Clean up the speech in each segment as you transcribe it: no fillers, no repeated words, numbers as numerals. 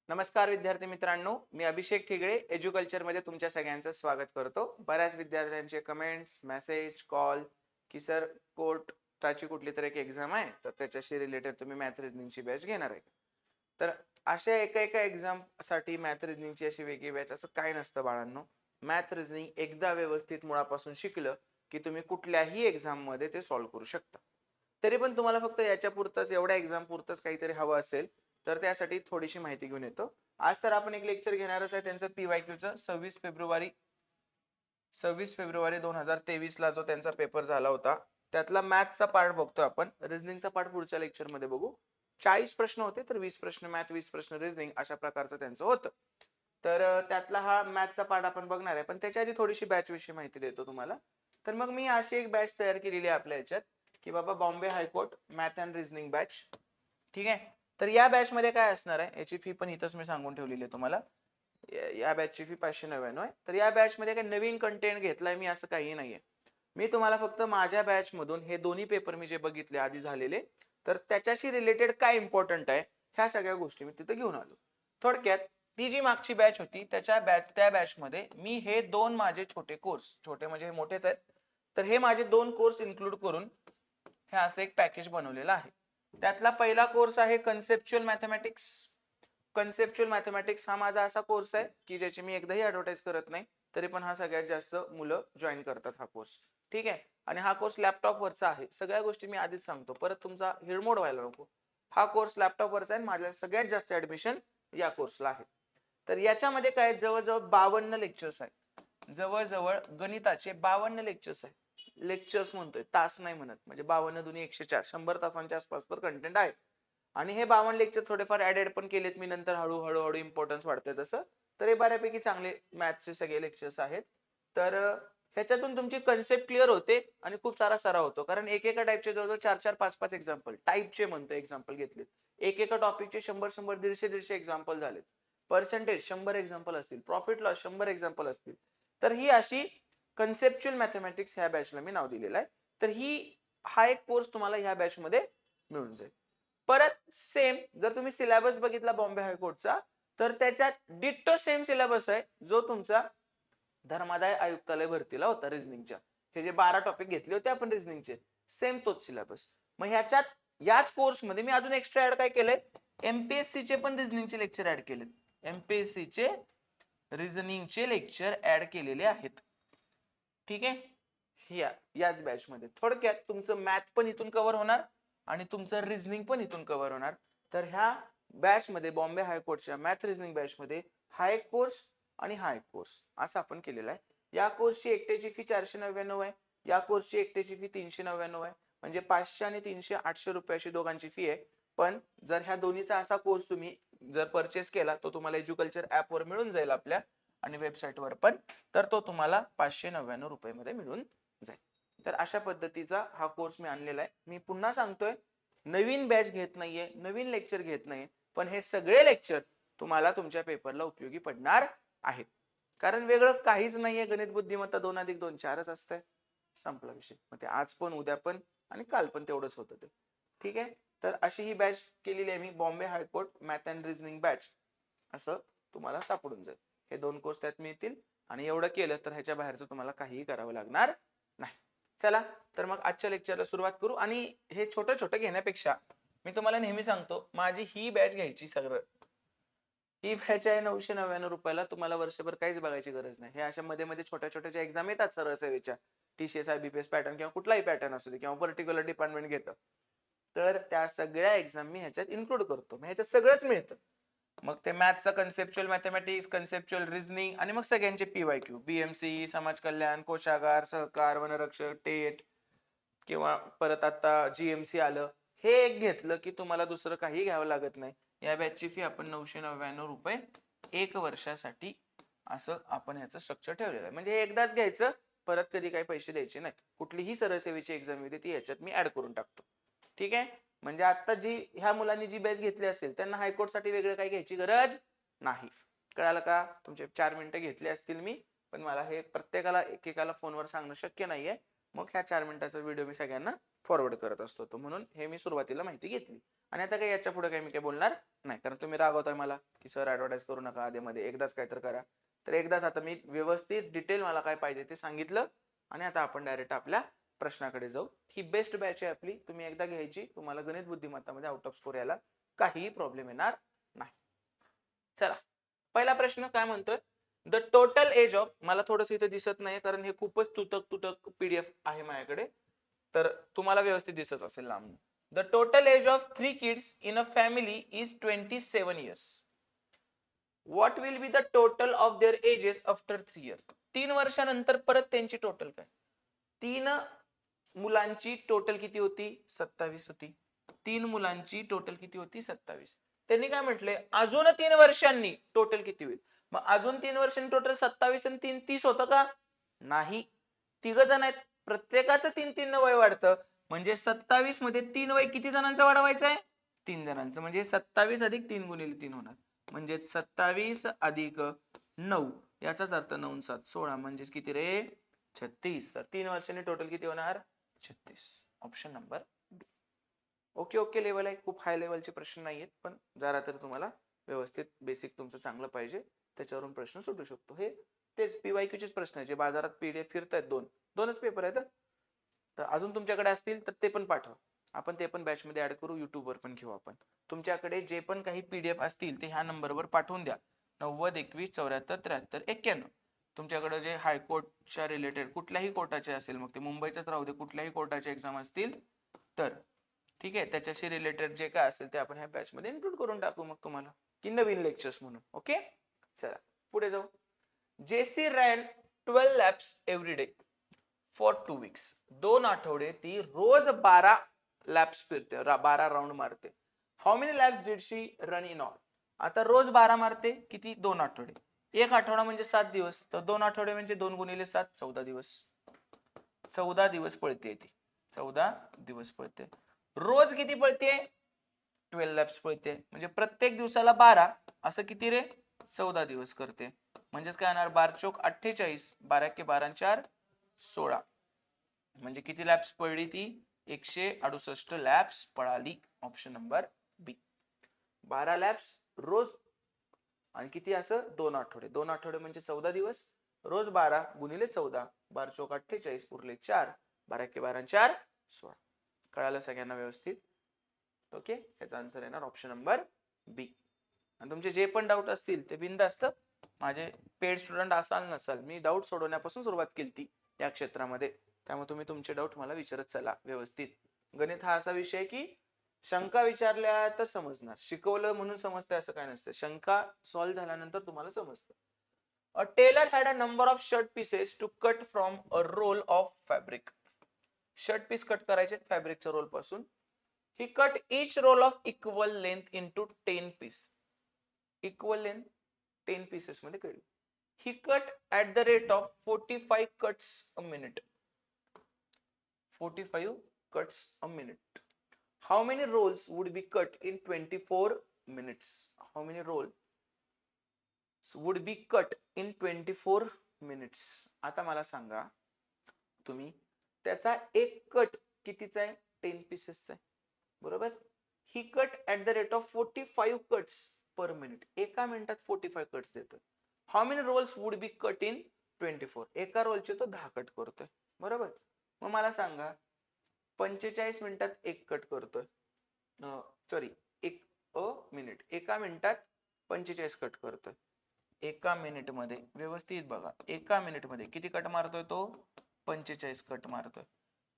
नमस्कार विद्यार्थी मित्रांनो, मी अभिषेक ठिगळे एज्युकल्चर मध्ये तुमच्या सगळ्यांचं स्वागत करतो. बऱ्याच विद्यार्थ्यांचे कमेंट्स, मेसेज, कॉल की सर कोर्टाची कुठली तरी एक एक्झाम आहे तर त्याच्याशी रिलेटेड तुम्ही मॅथ रिझनिंगची बॅच घेणार आहे. तर अशा एका एक्झाम साठी मॅथ रिझनिंगची अशी वेगळी बॅच असं काय नसतं बाळांनो. मॅथ रिझनिंग एकदा व्यवस्थित मुळापासून शिकलं की तुम्ही कुठल्याही एक्झाम मध्ये ते सॉल्व्ह करू शकता. तरी पण तुम्हाला फक्त याच्या पुरतच एवढ्या एक्झाम पुरतच काहीतरी हवं असेल तर त्यासाठी थोडीशी माहिती घेऊन येतो. आज तर आपण एक लेक्चर घेणारच आहे त्यांचं पीवायक्यूचं 26 फेब्रुवारी 2023 ला जो त्यांचा पेपर झाला होता त्यातला मॅथचा पार्ट बघतोय आपण. रिझनिंगचा पार्ट पुढच्या लेक्चर मध्ये बघू. 40 प्रश्न होते तर 20 प्रश्न मॅथ 20 प्रश्न रिझनिंग अशा प्रकारचं त्यांचं होतं. तर त्यातला हा मॅथचा पार्ट आपण बघणार आहे, पण त्याच्या आधी थोडीशी बॅच विषयी माहिती देतो तुम्हाला. तर मग मी अशी एक बॅच तयार केलेली आहे आपल्या याच्यात की बाबा Bombay high court math and reasoning batch. ठीक आहे. तर या बॅच मध्ये काय असणार आहे याची फी पण इथंच मी सांगून ठेवलेली आहे तुम्हाला. या बॅचची फी 599 आहे. तर या बॅच मध्ये काही नवीन कंटेंट घेतलाय मी असं काही नाहीये. मी तुम्हाला फक्त माझ्या बॅच मधून हे दोन्ही पेपर मी जे बघितले आधी झालेले तर त्याच्याशी रिलेटेड काय इम्पॉर्टंट आहे ह्या सगळ्या गोष्टी मी तिथे घेऊन आलो. थोडक्यात ती जी मागची बॅच होती त्या बॅच मध्ये मी हे दोन माझे छोटे कोर्स, छोटे म्हणजे मोठेच आहेत, तर हे माझे दोन कोर्स इन्क्लूड करून हे असं एक पॅकेज बनवलेलं आहे. त्यातला पहिला कोर्स आहे कन्सेप्च्युअल मॅथमॅटिक्स. कन्सेप्च्युअल मॅथमॅटिक्स हा माझा असा कोर्स आहे की ज्याची मी एकदाही ऍडव्हर्टाइज करत नाही, तरी पण हा सगळ्यात जास्त मुलं जॉईन करतात हा कोर्स. ठीक आहे. आणि हा कोर्स लॅपटॉप वरचा आहे. सगळ्या गोष्टी मी आधीच सांगतो, परत तुमचा हिरमोड व्हायला नको. हा कोर्स लॅपटॉप वरचा आहे. माझ्या सगळ्यात जास्त ऍडमिशन या कोर्सला आहे. तर याच्यामध्ये काय जवळजवळ 52 लेक्चर्स आहेत. जवळजवळ गणिताचे 52 लेक्चर्स आहेत. लेक्चर्स म्हणतोय, तास नाही म्हणत. म्हणजे 52 दुनी 104, 100 तासांच्या आसपास तर कंटेंट आहे. आणि हे 52 लेक्चर थोडेफार ऍडेड पण केलेत मी नंतर हळूहळू इम्पॉर्टन्स वाढतंय तसं. तर हे बऱ्यापैकी चांगले मॅथचे सगळे लेक्चर्स आहेत. तर ह्याच्यातून तुमची कन्सेप्ट क्लिअर होते आणि खूप सारा सराव होतो. कारण एकेका टाईपचे जवळजवळ 4-4, 5-5 एक्झाम्पल टाईपचे म्हणतो एक्झाम्पल घेतलेत. एकेका टॉपिकचे 100-100, 150-150 एक्झाम्पल झालेत. पर्सेंटेज 100 एक्झाम्पल असतील, प्रॉफिट लॉस 100 एक्झाम्पल असतील. तर ही अशी कन्सेप्च्युअल मॅथमॅटिक्स ह्या बॅचला मी नाव दिलेलं आहे. तर हा एक कोर्स तुम्हाला ह्या बॅच मध्ये मिळून जाईल. परत सेम जर तुम्ही सिलेबस बघितला बॉम्बे हायकोर्टचा तर त्याच्यात डिट्टो सेम सिलेबस आहे जो तुमचा धर्मादाय आयुक्तालय भरतीला होता रिझनिंगच्या. हे जे 12 टॉपिक घेतले होते आपण रिझनिंगचे, सेम तोच सिलेबस. मग ह्याच्यात याच कोर्स मध्ये मी अजून एक्स्ट्रा ऍड काय केलंय, एमपीएससी चे पण रिझनिंगचे लेक्चर ऍड केलेत. एमपीएससी चे रिझनिंगचे लेक्चर ऍड केलेले आहेत. ठीक आहे. याच बॅच मध्ये थोडक्यात तुमचं मॅथ पण इथून कव्हर होणार आणि तुमचं रिझनिंग पण इथून कव्हर होणार. तर ह्या बॅच मध्ये बॉम्बे हायकोर्टच्या मॅथ रिझनिंग बॅच मध्ये हा एक कोर्स आणि हा एक कोर्स असं आपण केलेला आहे. या कोर्सची एकट्याची फी 499 आहे. या कोर्सची एकट्याची फी 399 आहे. म्हणजे 500 आणि 300 800 रुपये अशी दोघांची फी आहे. पण जर ह्या दोन्हीचा असा कोर्स तुम्ही जर परचेस केला तो तुम्हाला एज्युकल्चर ऍप वर मिळून जाईल आपल्या आणि वेबसाईट वर पण, तर तो तुम्हाला 599 रुपये मध्ये मिळून जाईल. तर अशा पद्धतीचा हा कोर्स मी आणलेला आहे. मी पुन्हा सांगतोय, नवीन बॅच घेत नाहीये, नवीन लेक्चर घेत नाहीये, पण हे सगळे लेक्चर तुम्हाला तुमच्या पेपरला उपयोगी पडणार आहेत. कारण वेगळं काहीच नाहीये. गणित बुद्धिमत्ता 2 अधिक 2 4च असतंय. संपला विषय. मग ते आज पण उद्या पण आणि काल पण तेवढंच होतं ते. ठीक आहे. तर अशी ही बॅच केलेली आहे मी, Bombay high court math and reasoning batch असं तुम्हाला सापडून जाईल. हे दोन कोर्स त्यात मिळतील आणि एवढं केलं तर ह्याच्या बाहेरचं तुम्हाला काहीही करावं लागणार नाही. चला तर मग आजच्या लेक्चरला सुरुवात करू. आणि हे छोटं छोटं घेण्यापेक्षा मी तुम्हाला नेहमी सांगतो, माझी ही बॅच घ्यायची सगळं. ही बॅच आहे 999 रुपयाला. तुम्हाला वर्षभर काहीच बघायची गरज नाही. हे अशा मध्ये मध्ये छोट्या छोट्या एक्झाम येतात सरळ सेवेच्या, टीसीएस आयबीपीएस पॅटर्न किंवा कुठलाही पॅटर्न असू दे किंवा पर्टिक्युलर डिपार्टमेंट घेतं, तर त्या सगळ्या एक्झाम मी ह्याच्यात इन्क्लूड करतो. ह्याच्यात सगळंच मिळतं. मग ते मॅथचा कन्सेप्च्युअल मॅथमॅटिक्स, कन्सेप्च्युअल रिझनिंग आणि मग सगळ्यांचे पीवायक्यू, बीएमसी, समाज कल्याण, कोशागार, सहकार, वनरक्षक, टेट किंवा परत आता जीएमसी आलं, हे एक घेतलं की तुम्हाला दुसरं काही घ्यावं लागत नाही. या बॅचची फी आपण 999 रुपये एक वर्षासाठी असं आपण ह्याचं स्ट्रक्चर ठेवलेलं आहे. म्हणजे एकदाच घ्यायचं, परत कधी काही पैसे द्यायचे नाही. कुठलीही सरळ सेवेची एक्झाम येते ती याच्यात मी ऍड करून टाकतो. ठीक आहे. म्हणजे आता ह्या मुलांनी जी बॅच घेतली असेल त्यांना हायकोर्टसाठी वेगळं काही घ्यायची गरज नाही. कळालं का? तुमचे 4 मिनिटं घेतली असतील मी, पण मला हे प्रत्येकाला एकेकाला फोनवर सांगणं शक्य नाहीये. मग ह्या 4 मिनिटाचा व्हिडिओ मी सगळ्यांना फॉरवर्ड करत असतो तो, म्हणून हे मी सुरुवातीला माहिती घेतली. आणि आता काही याच्या पुढे काही मी काही बोलणार नाही, कारण तुम्ही रागवताय मला की सर ऍडव्हर्टाईज करू नका आधीमध्ये, एकदाच काय तर करा. तर एकदाच आता मी व्यवस्थित डिटेल मला काय पाहिजे ते सांगितलं. आणि आता आपण डायरेक्ट आपल्या प्रश्नाकडे जाऊ. ही बेस्ट बॅच आहे आपली, तुम्ही एकदा घ्यायची, तुम्हाला गणित बुद्धिमत्तामध्ये आउट ऑफ स्कोर यायला काहीही प्रॉब्लेम येणार नाही. चला, पहिला प्रश्न काय म्हणतोय, द टोटल एज ऑफ, मला थोडस इथे दिसत नाही कारण हे खूपच तुटक तुटक पीडीएफ आहे माझ्याकडे, तर तुम्हाला व्यवस्थित दिसत असेल लांब. The total age of 3 kids in a family is 27 years. What will be the total of their ages after 3 years. 3 वर्षानंतर परत त्यांची टोटल काय. 3 मुलांची टोटल किती होती, 27 होती. 3 मुलांची टोटल किती होती, 27. त्यांनी काय म्हटले, अजून 3 वर्षांनी टोटल किती होईल. मग अजून 3 वर्षांनी टोटल 27 आणि 3 30 होतं का, नाही. 3 जण आहेत, प्रत्येकाचं 3 वय वाढतं, म्हणजे 27 मध्ये 3 वय किती जणांचं वाढवायचं आहे, 3 जणांचं. म्हणजे 27 अधिक 3 गुणिले 3 होणार, म्हणजे 27 अधिक 9, याचाच अर्थ 9 7 16, म्हणजेच किती रे, 36. तर 3 वर्षांनी टोटल किती होणार, 36. ऑप्शन नंबर बी. ओके ओके लेवल आहे, खूप हाय लेवलचे प्रश्न नाहीयेत, पण जरा तर तुम्हाला व्यवस्थित बेसिक तुमचं चांगलं पाहिजे, त्याच्यावरून प्रश्न सुटू शकतो. हे तेच पीवायक्यूचेच प्रश्न आहे जे बाजारात पीडीएफ फिरतायत. दोनच पेपर आहेत. तर अजून तुमच्याकडे असतील तर ते पण पाठवा, आपण ते पण बॅच मध्ये ऍड करू, युट्यूबवर पण घेऊ आपण. तुमच्याकडे जे पण काही पीडीएफ असतील ते ह्या नंबरवर पाठवून द्या, 90 21 74 73 91. तुमच्याकडे जे हायकोर्टच्या रिलेटेड कुठल्याही कोर्टाचे असेल, मग ते मुंबईचंच राहू दे, कुठल्याही कोर्टाचे एक्झाम असतील तर ठीक आहे, त्याच्याशी रिलेटेड जे काय असेल ते आपण ह्या बॅच मध्ये इन्क्लूड करून टाकू मग तुम्हाला, की नवीन लेक्चर्स म्हणून. ओके, चला पुढे जाऊ. Jesse ran 12 laps every day for 2 weeks. 2 आठवडे ती रोज 12 लॅप्स फिरते, 12 राऊंड मारते. How many lapse did she run in all. आता रोज 12 मारते, किती, 2 आठवडे. एक आठवडा म्हणजे 7 दिवस, तर 2 आठवडे म्हणजे 2 गुणिले 7 14 दिवस. 14 दिवस पळते ती, 14 दिवस पळते. रोज किती पळते, 12 लॅप्स पळते, म्हणजे प्रत्येक दिवसाला 12, असं किती रे, 14 दिवस करते. म्हणजेच काय येणार, 12 चोक 48, 12 के 12 4 16, म्हणजे किती लॅप्स पळली ती, 168 लॅप्स पळाली. ऑप्शन नंबर बी, 12 लॅप्स रोज. आणि किती, असं 2 आठवडे. 2 आठवडे म्हणजे 14 दिवस, रोज 12 गुणिले 14, 12 चोक 48 उरले 4, 12 के 12 4 16. कळालं सगळ्यांना व्यवस्थित. ओके, याचा आन्सर येणार ऑप्शन नंबर बी. आणि तुमचे जे पण डाऊट असतील ते बिनधास्त, माझे पेड स्टुडंट असाल नसाल, मी डाऊट सोडवण्यापासून सुरुवात केली या क्षेत्रामध्ये, त्यामुळे तुम्ही तुमचे डाऊट मला विचारत चला व्यवस्थित. गणित हा असा विषय की शंका विचारल्या तर समजणार, शिकवलं म्हणून समजतं असं काय नसतं, शंका सॉल्व्ह झाल्यानंतर तुम्हाला समजतं. A tailor had a number of shirt pieces to cut from a roll of fabric. Shirt piece cut करायचे फॅब्रिकच्या रोल पासून. He cut each roll of equal length into 10 pieces. Equal length 10 pieces मध्ये कळली. He cut at the rate of 45 cuts a minute. 45 cuts a minute. How many rolls would be cut in 24 minutes? How many rolls would be cut in 24 minutes? आता मला सांगा तुम्ही, त्याचा एक cut कितीचा आहे, 10 पीसेसचा आहे, बरोबर. ही cut at the rate of 45 cuts per minute, एका मिनिटात 45 कट्स देतोय. How many rolls would be cut in 24? एका रोलचे तो 10 कट करतोय, बरोबर. मग मला सांगा 45 मिनिटात एक कट करतोय, सॉरी एक मिनिट, एका मिनिटात 45 कट करतोय. एका मिनिट मध्ये व्यवस्थित बघा, एका मिनिट मध्ये किती कट मारतोय तो, 45 कट मारतोय.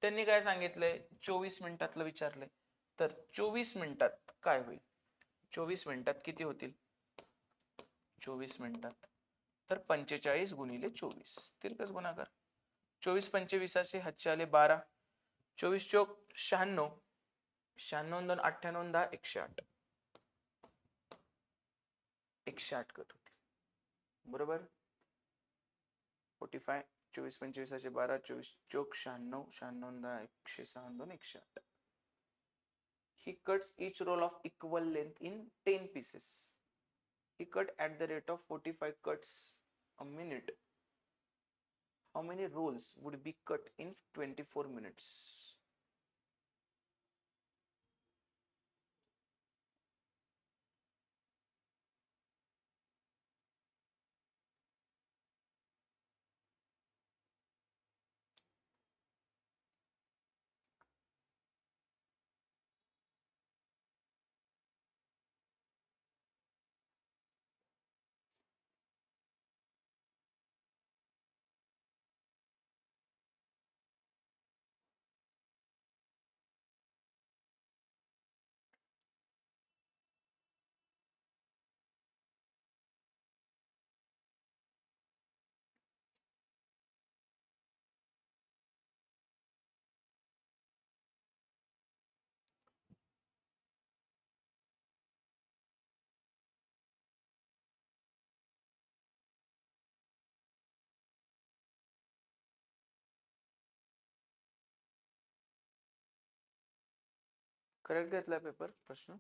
त्यांनी काय सांगितलंय, 24 मिनिटातलं विचारलंय, तर 24 मिनिटात काय होईल, 24 मिनिटात किती होतील, 24 मिनिटात तर 45 गुणिले 24, तिरकस गुणाकार. 24 25 हातचे आले 12, 24 चोक 96, 96 2 98 10 108, 108 कट होते, बरोबर. 45 24 25 12, 24 चोक 96, 96 10 106 2 108. He cuts each roll of equal length in 10 pieces. He cut at the rate of 45 cuts a minute. How many rolls would be cut in 24 minutes? Correct घेतला पेपर प्रश्न.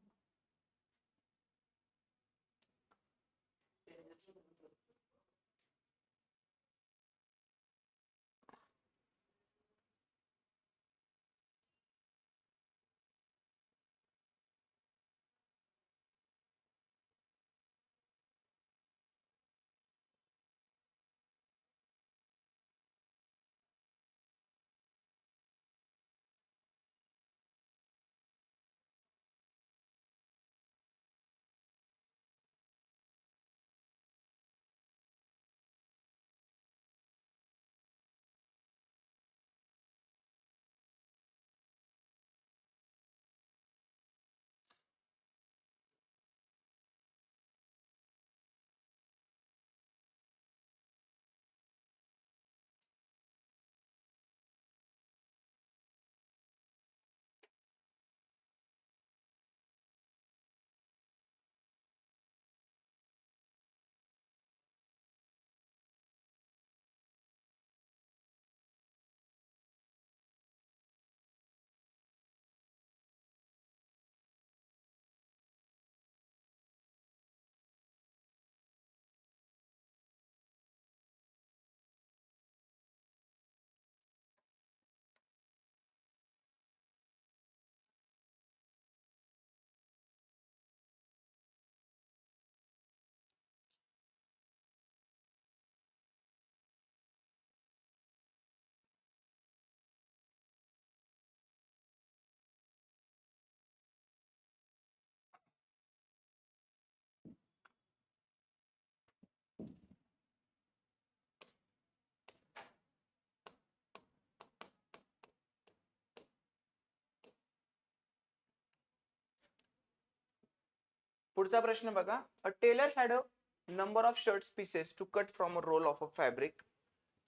पुढचा प्रश्न बघा. अ tailor had a number of shirts pieces to cut from a roll of a fabric.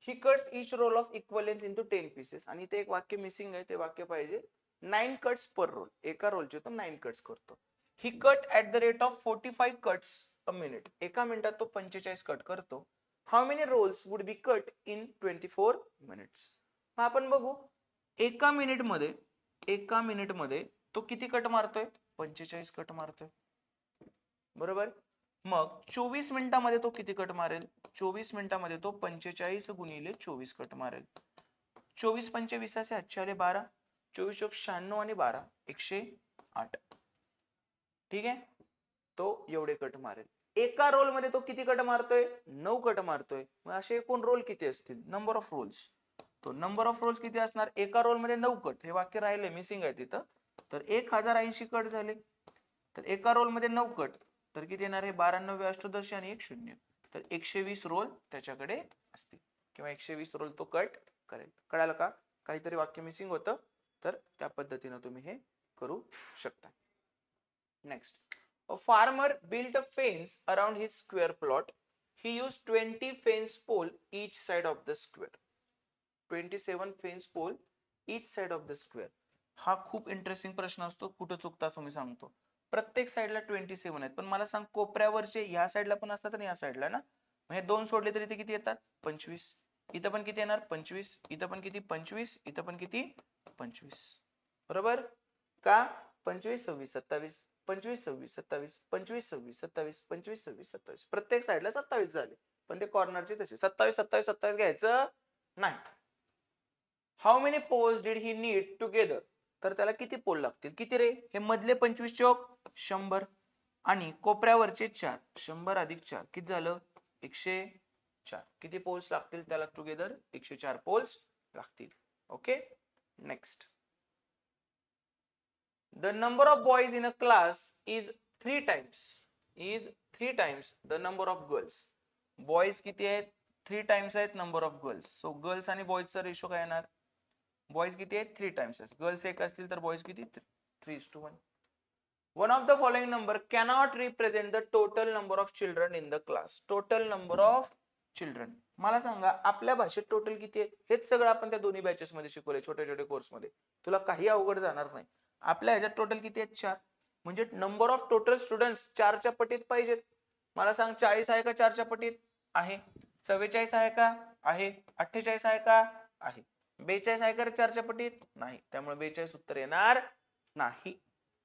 He cuts each roll of equal length into 10 pieces. आणि इथे एक वाक्य missing आहे, ते वाक्य पाहिजे. 9 cuts per roll. एका रोलचे तो 9 cuts करतो. He cut at the rate of 45 cuts a minute. एका मिनिटात तो 45 कट करतो. How many rolls would be cut in 24 minutes? मग आपण बघू, एका मिनिट मध्ये तो किती कट मारतोय? 45 कट मारतोय, बरोबर. मग 24 मिनिटांमध्ये तो किती कट मारेल? 24 मिनिटांमध्ये तो 45 गुणिले 24 कट मारेल. 24 पंचे 20 8 12, 24 चोक 96 आणि 12 108. ठीक आहे, तो एवढे कट मारेल. एका रोल मध्ये तो किती कट मारतोय? 9 कट मारतोय. मग असे एकूण रोल किती असतील? Number of rolls. तो नंबर ऑफ रोल्स किती असणार? एका रोल मध्ये 9 कट, हे वाक्य राहिले मिसिंग आहे तिथं. तर 1080 कट झाले. तर एका रोल मध्ये 9 कट, तर किती येणार आहे? 12 9 अष्टदशी आणि 1 0. तर 120 रोल त्याच्याकडे असतील, किंवा 120 रोल तो कट करेल. कळालं का? काहीतरी वाक्य मिसिंग होतं, तर त्या पद्धतीने तुम्ही हे करू शकता. Next. A farmer built a fence around his square plot. He used 20 fence pole each side of the square. 27 fence pole each side of the square. हा खूप इंटरेस्टिंग प्रश्न असतो. कुठं चुकता तुम्ही सांगतो. प्रत्येक साईडला 27 आहेत, पण मला सांग कोपऱ्यावरचे ह्या साईडला पण असतात आणि या साईडला ना. मग हे दोन सोडले तरी ते किती येतात? 25. इथं पण किती येणार? 25. इथं पण किती? 25. इथं पण किती? 25. बरोबर का? 25 26 27, 25 26 27, 25 26 27, 25 26 27. प्रत्येक साईडला 27 झाले, पण ते कॉर्नरचे तसे 27 27 27 घ्यायचं नाही. How many poles did he need together? तर त्याला किती पोल लागतील? किती रे? हे मधले 25 चौक 100 आणि कोपऱ्यावरचे 4. 100 अधिक 4 किती झालं? 104. किती पोल्स लागतील त्याला टुगेदर? 104 पोल्स लागतील. Okay, next. The number of boys in a class is 3 times the number of girls. Boys किती आहेत? 3 times आहेत number of girls. So girls आणि boys चा रेशो काय येणार? Boys किती आहेत? 3 times आहेत. Girls एक असतील तर boys किती? 3:1. One of the following number cannot represent the total number of children in the class. Total number of children. मला सांगा, आपल्या भाषेत टोटल किती आहे? हेच सगळं आपण त्या दोन्ही बॅचेस मध्ये शिकवले, छोट्या छोट्या कोर्स मध्ये. तुला काही अवघड जाणार नाही. आपल्या ह्याच्यात टोटल किती आहेत? 4. म्हणजे नंबर ऑफ टोटल स्टुडंट्स 4च्या पटीत पाहिजेत. मला सांग, 40 आहे का 4च्या पटीत? आहे. 44 आहे का? आहे. 48 आहे का? आहे. 42 आहे का 4च्या पटीत? नाही. त्यामुळे 42 उत्तर येणार नाही.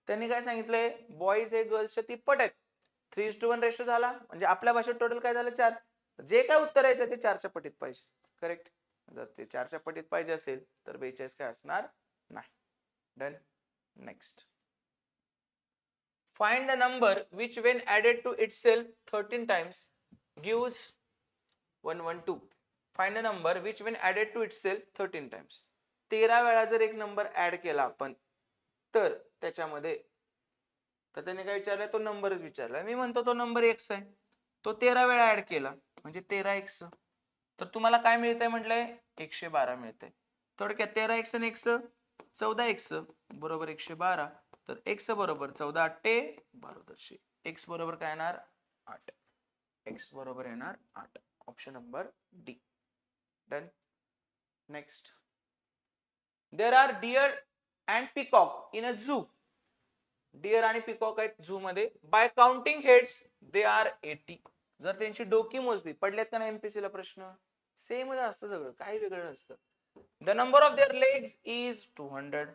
त्यांनी काय सांगितलंय, बॉईज हे गर्ल्सच्या तिप्पट आहेत. 3:1 रेशो झाला, म्हणजे आपल्या भाषेत टोटल काय झालं 4. जे काय उत्तर आहे ते 4च्या पटीत पाहिजे. करेक्ट. जर ते 4च्या पटीत पाहिजे असेल तर 42 काय असणार नाही. Done. Next. Find the number which when added to itself 13 times gives 112. Find a number which when added to itself 13 times. 13 वेळा जर एक नंबर ऍड केला आपण तर त्याच्यामध्ये, तर त्याने काय विचारलंय, तो नंबरच विचारलाय. मी म्हणतो तो नंबर x आहे, तो 13 वेळा ऍड केला म्हणजे 13x. तर तुम्हाला काय मिळतंय म्हटलंय, 112 मिळतंय. थोडक्यात 13x आणि x 14x बरोबर 112. तर x बरोबर 14 8 12. x बरोबर काय येणार 8. x बरोबर येणार 8. Option number D. Done. Next. There are deer and peacock in a zoo. Deer आणि पिकॉक आहेत झू मध्ये. By counting heads they are 80. जर त्यांची डोकी मोजली, पडल्यात का नाही एमपीएससी ला प्रश्न, सेमच असतं सगळं, काही वेगळं नसतं. The number of their legs is 200.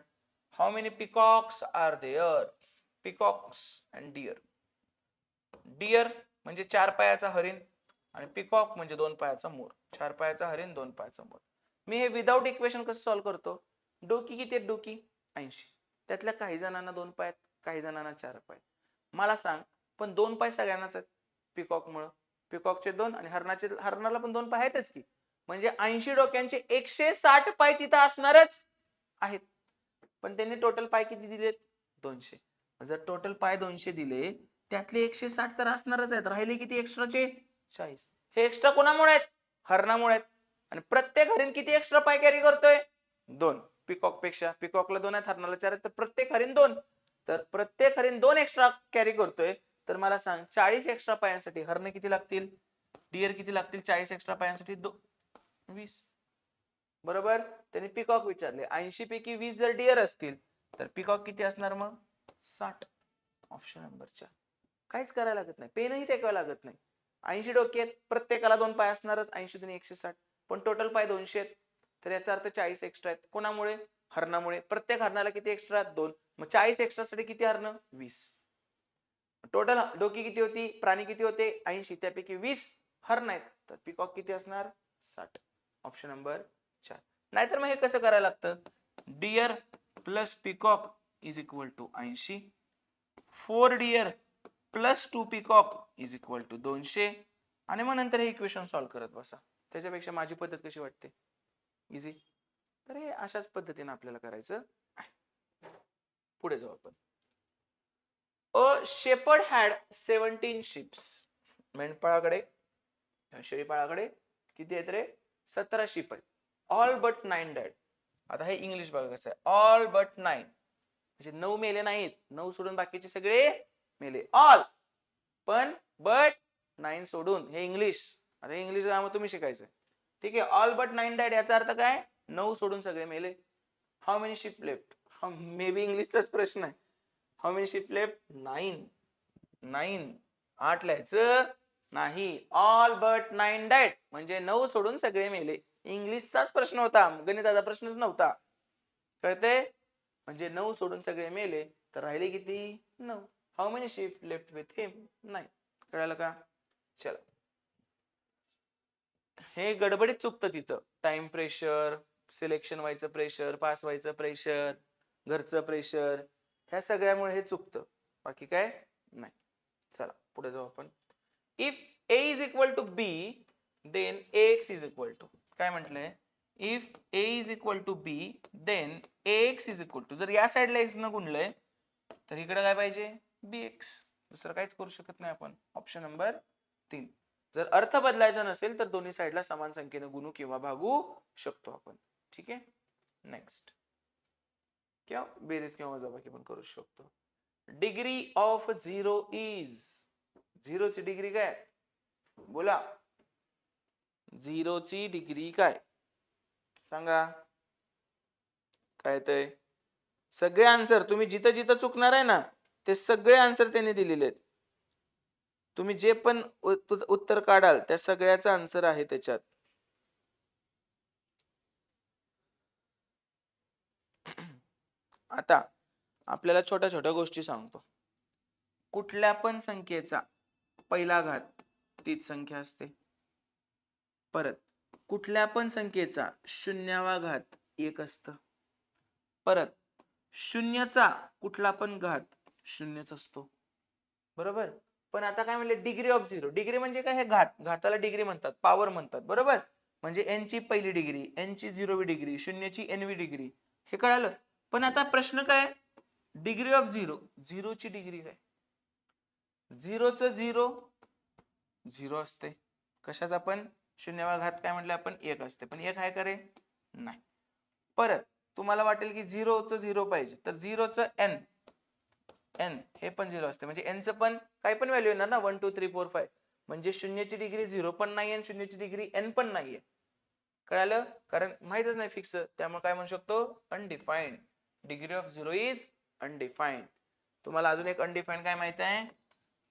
How many peacocks are there. Peacocks and deer. Deer म्हणजे 4 पायाचा हरिण आणि पिकॉक म्हणजे 2 पायाचा मोर. 4 पायाचा हरिण, 2 पायाचा मोर. मी हे विदाउट इक्वेशन कसं सॉल्व्ह करतो, डोकी किती आहेत, डोकी 80. त्यातल्या काही जणांना 2 पाय, काही जणांना 4 पाय. मला सांग, पण 2 पाय सगळ्यांनाच आहेत पिकॉक मुळे. पिकॉकचे 2 आणि हरणाला पण 2 पाय आहेतच की, म्हणजे 80 डोक्यांचे 160 पाय तिथं असणारच आहेत. पण त्यांनी टोटल पाय किती दिलेत, 200. जर टोटल पाय 200 दिले, त्यातले 160 तर असणारच आहेत, राहिले किती एक्स्ट्राचे 40. हे एक्स्ट्रा कोणामुळे आहेत, हरणामुळे आहेत. आणि प्रत्येक हरिण किती एक्स्ट्रा पाय कॅरी करतोय, 2. पिकॉक पेक्षा, पिकॉकला 2 आहेत, हरणाला 4 आहेत, तर प्रत्येक हरिण 2. तर प्रत्येक हरिण 2 एक्स्ट्रा कॅरी करतोय. तर मला सांग 40 एक्स्ट्रा पायांसाठी हरण किती लागतील, डिअर किती लागतील 40 एक्स्ट्रा पायांसाठी, 20. बरोबर. त्यांनी पिकॉक विचारले, 80 पैकी 20 जर डिअर असतील तर पिकॉक किती असणार मग 60. Option number 4. काहीच करायला लागत नाही, पेनही टेकवायला लागत नाही. 80 डोके आहेत, प्रत्येकाला 2 पाय असणारच, 80 दुनी 160. पण टोटल पाय 200 आहेत, तर याचा अर्थ 40 एक्स्ट्रा आहेत. कोणामुळे, हरणामुळे. प्रत्येक हरणाला किती एक्स्ट्रा, 2. मग 40 एक्स्ट्रा साठी किती हरण, 20. टोटल डोकी किती होती, प्राणी किती होते 80, त्यापैकी 20 हरण आहेत, तर पिकॉक किती असणार 60. Option number 4. नाहीतर मग हे कसं करायला लागतं, deer plus peacock is equal to 80. 4 deer plus 2 peacock is equal to 200. आणि मग नंतर हे इक्वेशन सॉल्व्ह करत बसा. त्याच्यापेक्षा माझी पद्धत कशी वाटते, इझी. तर हे अशाच पद्धतीने आपल्याला करायचं. पुढे जाऊ आपण. अ शेपर्ड हॅड 17 शिप्स. मेंढपाळाकडे, शेळीपाळाकडे किती आहेत रे, 17 शिप आहेत. All but 9 dad. आता हे इंग्लिश बघा कसं आहे, ऑल बट 9 म्हणजे 9 मेले नाहीत, 9 सोडून बाकीचे सगळे मेले. ऑल पण बट 9 सोडून, हे इंग्लिश. आता इंग्लिश ग्रामर तुम्ही शिकायचं. ठीक आहे. ऑल बट 9 डॅड याचा अर्थ काय, 9 सोडून सगळे मेले. How many ship left, may be इंग्लिशचाच प्रश्न आहे. How many ship left, 9. 9 8 लिहायचं नाही. ऑल बट 9 डॅड म्हणजे 9 सोडून सगळे मेले. इंग्लिशचाच प्रश्न होता, गणिताचा प्रश्नच नव्हता. कळते, म्हणजे 9 सोडून सगळे मेले, तर राहिले किती 9. How many ship left with him, 9. कळालं का. चला, हे गडबडीत चुकतं तिथं. टाइम प्रेशर, सिलेक्शन व्हायचं प्रेशर, पास व्हायचं प्रेशर, घरचं प्रेशर, ह्या सगळ्यामुळे हे चुकतं, बाकी काय नाही. चला पुढे जाऊ आपण. If a is equal to b then ax is equal to, काय म्हटलंय, if a is equal to b then ax is equal to, जर या साईडला x न गुणलंय तर इकडे काय पाहिजे bx. दुसरं काहीच करू शकत नाही आपण. Option number 3. जर अर्थ बदलायचा नसेल तर दोन्ही साईडला समान संख्येने गुणू किंवा भागू शकतो आपण. ठीक आहे. नेक्स्ट. किंवा बेरीज किंवा वजाबाकी पण करू शकतो. डिग्री ऑफ 0 इज, 0 ची डिग्री काय, बोला. 0 ची डिग्री काय सांगा. काय ते सगळे आन्सर तुम्ही जिथं जिथं चुकणार आहे ना, ते सगळे आन्सर त्यांनी दिलेले आहेत. तुम्ही जे पण उत्तर काढाल त्या सगळ्याचा आन्सर आहे त्याच्यात. आता आपल्याला छोट्या छोट्या गोष्टी सांगतो. कुठल्या पण संख्येचा पहिला घात तीच संख्या असते. परत कुठल्या पण संख्येचा शून्यावा घात 1 असतं. परत शून्याचा कुठला पण घात शून्यच असतो. बरोबर. पण आता काय म्हणले डिग्री ऑफ झिरो. डिग्री म्हणजे काय? हे घाताला डिग्री म्हणतात, पॉवर म्हणतात. बरोबर. म्हणजे n ची पहिली डिग्री, n ची 0वी डिग्री, शून्याची nवी डिग्री. हे कळालं. पण आता प्रश्न काय? Degree of zero. झिरोची डिग्री काय? झिरोचं झिरो असते. कशाचा पण शून्यावा घात काय म्हटलं आपण? 1 असते. पण 1 आहे का रे? नाही. परत तुम्हाला वाटेल की झिरोचं झिरो पाहिजे, तर झिरोचं n हे पण 0 असते. म्हणजे n चं पण काही पण व्हॅल्यू येणार ना, 1 2 3 4 5. म्हणजे शून्याची डिग्री 0 पण नाहीये आणि शून्याची डिग्री n पण नाहीये. कळालं? कारण माहितच नाही फिक्स, त्यामुळे काय म्हणू शकतो? Undefined. Degree of zero is undefined. तुम्हाला अजून एक अनडिफाइंड काय माहित आहे?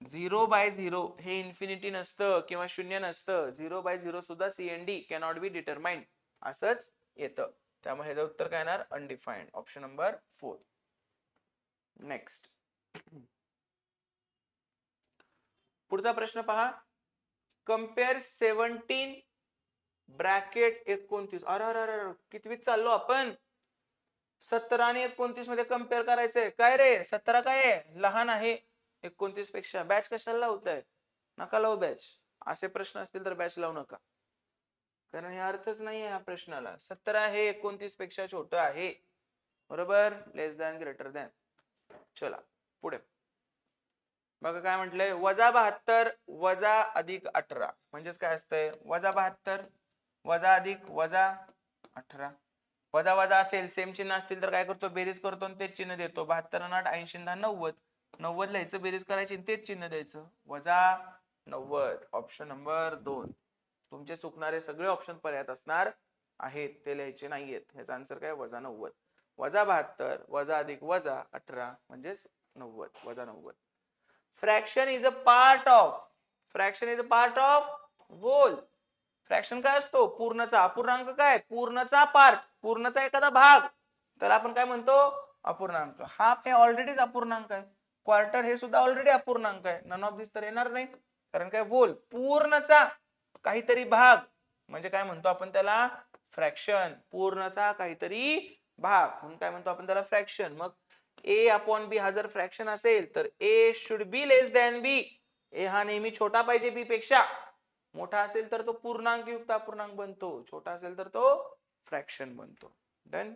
0/0 हे इन्फिनिटी नसतं किंवा शून्य नसतं. 0/0 सुद्धा CND कॅनॉट बी डिटरमाइंड असंच येतं. त्यामुळे ह्याचं उत्तर काय येणार? अनडिफाइंड. Option number 4. नेक्स्ट. पुढचा प्रश्न पहा. Compare 17 bracket 29. अरे कितवीत चाललो आपण? 17 आणि 29 मध्ये कंपेअर करायचंय. काय रे 17 काय आहे? लहान आहे 29 पेक्षा. बॅच कशाला लावताय? नका लावू बॅच. असे प्रश्न असतील तर बॅच लावू नका, कारण हे अर्थच नाही आहे या प्रश्नाला. 17 हे 29 पेक्षा छोटं आहे. बरोबर. लेस दॅन ग्रेटर दॅन. चला पुढे बघा काय म्हटलंय. -72 वजा अधिक 18 म्हणजेच काय असतंय? -72 वजा अधिक वजा 18. वजा वजा असेल, सेम चिन्ह असतील तर काय करतो? बेरीज करतो आणि तेच चिन्ह देतो. 72 आणि 8 80 10 90. 90 लिहायचं, बेरीज करायची आणि तेच चिन्ह द्यायचं. -90. Option number 2. तुमचे चुकणारे सगळे ऑप्शन पर्यायात असणार आहेत, ते लिहायचे नाहीयेत. ह्याचा आन्सर काय? -90. -72 वजा अधिक वजा 18 म्हणजेच 90. -90. Fraction is a part of whole. Fraction काय असतो? पूर्णचा. अपूर्णांक काय? पूर्णचा पार्ट. पूर्णचा एखादा भाग, तर आपण काय म्हणतो? अपूर्णांक. हाफ हे ऑलरेडीच अपूर्णांक आहे. क्वार्टर हे सुद्धा ऑलरेडी अपूर्णांक आहे. नन ऑफ दिस तर येणार नाही, कारण काय? होल, पूर्णचा काहीतरी भाग म्हणजे काय म्हणतो आपण त्याला? फ्रॅक्शन. पूर्णचा काहीतरी भाग म्हणून काय म्हणतो आपण त्याला? फ्रॅक्शन. मग a/b हा जर फ्रॅक्शन असेल तर a should be less than b. a हा नेहमी छोटा पाहिजे b पेक्षा. मोठा असेल तर तो पूर्णांक युक्त अपूर्णांक बनतो, छोटा असेल तर तो फ्रॅक्शन बनतो. Done.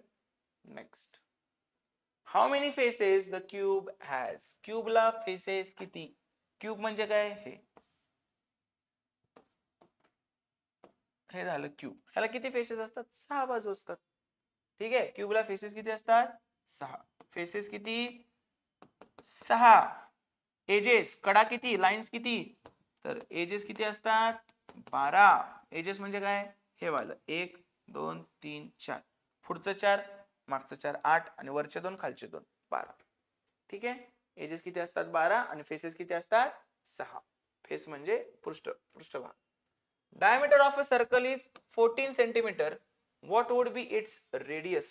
Next. How many faces the cube has? क्यूबला फेसेस किती? क्यूब म्हणजे काय? हे झालं क्यूब. ह्याला किती फेसेस असतात? 6 बाजू असतात. ठीक आहे. क्यूबला फेसेस किती असतात? 6. फेसेस किती? 6. एजेस, कडा किती? लाईन्स किती? तर एजेस किती असतात? 12. एजेस म्हणजे काय? हे वालं 1 2 3 4. पुढचं 4, मागचं 4 8 आणि वरचे 2 खालचे 2 12. ठीक आहे. एजेस किती असतात? 12 आणि फेसेस किती असतात? 6. फेस म्हणजे पृष्ठभाग. Diameter of a circle is 14 centimeter. What would be its radius?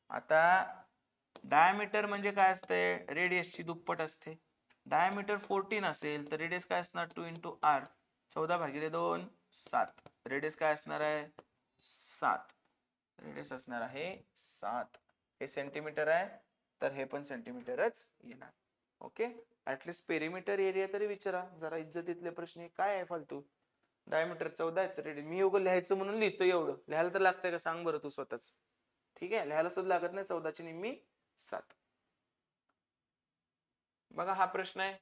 आता डायमीटर म्हणजे काय असते? रेडियसची दुप्पट असते. डायमीटर 14 असेल तर रेडियस काय असणार? 2 × r. 14/2 7. रेडियस काय असणार आहे? 7. रेडियस असणार आहे 7. हे सेंटीमीटर आहे, तर हे पण सेंटीमीटरच येणार. ओके. ऍटलीस्ट पेरिमीटर एरिया तरी विचारा. जरा इज्जतीतले प्रश्न काय आहे फालतू? डायमीटर 14 आहे तर मी एवढं लिहायचं म्हणून लिहितो. एवढं लिहायला तर लागतंय का? सांग बरं तू स्वतःच. ठीक आहे. लिहायला सुद्धा लागत नाही. 14 निम्मी 7. बघा हा प्रश्न आहे.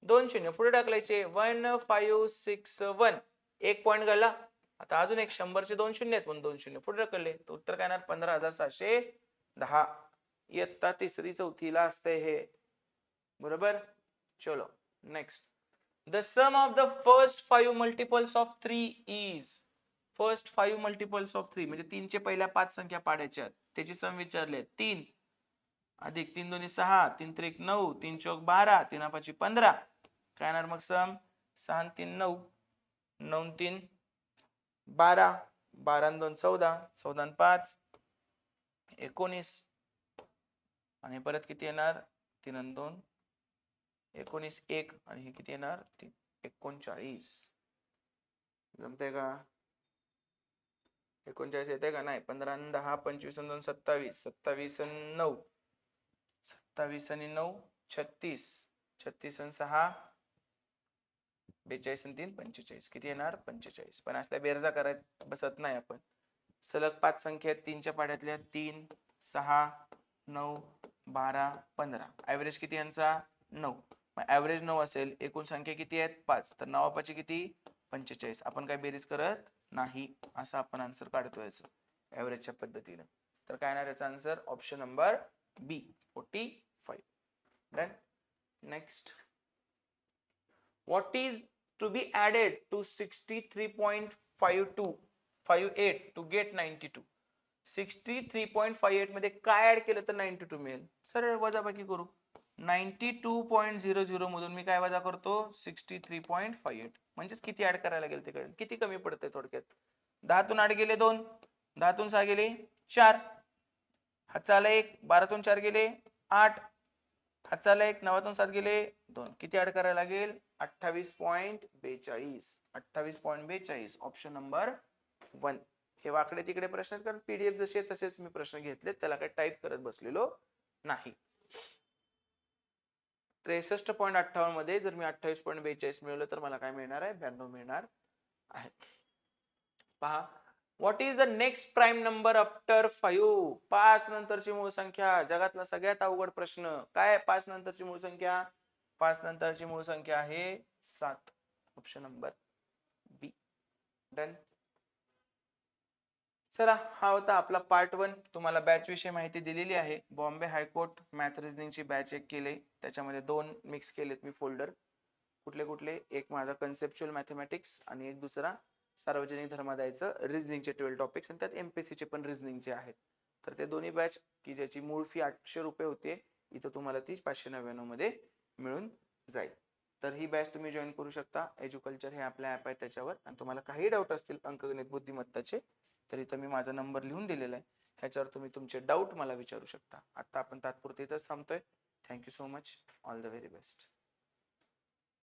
2 शून्य पुढे टाकलायचे. 1 5 6 1. 1 पॉईंट घाला. आता अजून एक 100चे 2 शून्य आहेत म्हणून 2 शून्य पुढे ढकलले, तर उत्तर काय येणार? 15,710. इयत्ता 3री 4थीला असते हे. बरोबर. चलो next. The sum of the first 5 multiples of 3 is. First 5 multiples of 3 म्हणजे 3 चे पहिल्या 5 संख्या पाडायच्या, त्याची सम विचारले. 3 अधिक 3 2 6, 3 3 9, 3 4 12, 3 5 15. काय येणार मग सम? 6 3 9, 9 3 12, 12 2 14, 14 5 19 आणि परत किती येणार 3 आणि 2 19 1 आणि हे किती येणार 39. जमते का? 39 येते का? नाही. 15 आणि 10 25 आणि 2 27 27 आणि 9 27 आणि 9 36 36 आणि 6 42 आणि 3 45 किती येणार 45. पण असल्या बेरजा करायला बसत नाही आपण. सलग 5 संख्या आहेत 3च्या पाड्यातल्या 3 6 9 12 15. ऍव्हरेज किती यांचा 9. मग ऍव्हरेज 9 असेल, एकूण संख्या किती आहेत 5, तर 9 किती 45. आपण काय बेरीज करत नाही, असं आपण आन्सर काढतो याचं ऍव्हरेजच्या पद्धतीनं. तर काय येणार याचा answer option number B 45. Done. Next, what is to be added to 63.58 to get 92? 63.58 मध्ये काय ऍड केलं तर 92 मिळेल? सरळ वजाबाकी करू. 92.00 मधून मी काय वजा करतो 63.58. म्हणजेच किती ऍड करायला लागेल ते कळेल. किती कमी पडते थोडक्यात. 10 8 गेले 2, 10 6 गेले 4, हातचा आला 1, 12 4 गेले 8, हातचा आला 1, 9 7 गेले 2. किती ऍड करायला लागेल 28.42. 28.42 ऑप्शन नंबर 1. हे वाकडे तिकडे प्रश्न आहेत, कारण पीडीएफ जसे तसेच मी प्रश्न घेतले, त्याला काही टाईप करत बसलेलो नाही. 63.58 मध्ये जर मी 28.42 मिळवलं तर मला काय मिळणार आहे 92 मिळणार आहे. पहा, what is the next prime number after 5? 5 नंतरची मूळ संख्या. जगातला सगळ्यात अवघड प्रश्न. काय 5 नंतरची मूळ संख्या? 5 नंतरची मूळ संख्या आहे 7. ऑप्शन नंबर बी. डन. चला, हा होता आपला पार्ट 1. तुम्हाला बॅच विषयी माहिती दिलेली आहे. बॉम्बे हायकोर्ट मॅथ रिझनिंगची बॅच एक केली, त्याच्यामध्ये 2 मिक्स केलेत मी फोल्डर. कुठले कुठले? एक माझा कन्सेप्च्युअल मॅथमॅटिक्स आणि एक दुसरा सार्वजनिक धर्मादायचं रिझनिंगचे 12 टॉपिक्स, आणि त्यात एमपीएससीचे पण रिझनिंगचे आहेत. तर ते दोन्ही बॅच की ज्याची मूळ फी 800 रुपये होते, इथं तुम्हाला ती 599 मध्ये मिळून जाईल. तर ही बॅच तुम्ही जॉईन करू शकता. एज्युकल्चर हे आपलं ऍप आहे त्याच्यावर. आणि तुम्हाला काही डाऊट असतील अंकगणित बुद्धिमत्ताचे, तर इथं मी माझा नंबर लिहून दिलेला आहे, ह्याच्यावर तुम्ही तुमचे डाऊट मला विचारू शकता. आता आपण तात्पुरते इथंच थांबतोय. Thank you so much. All the very best.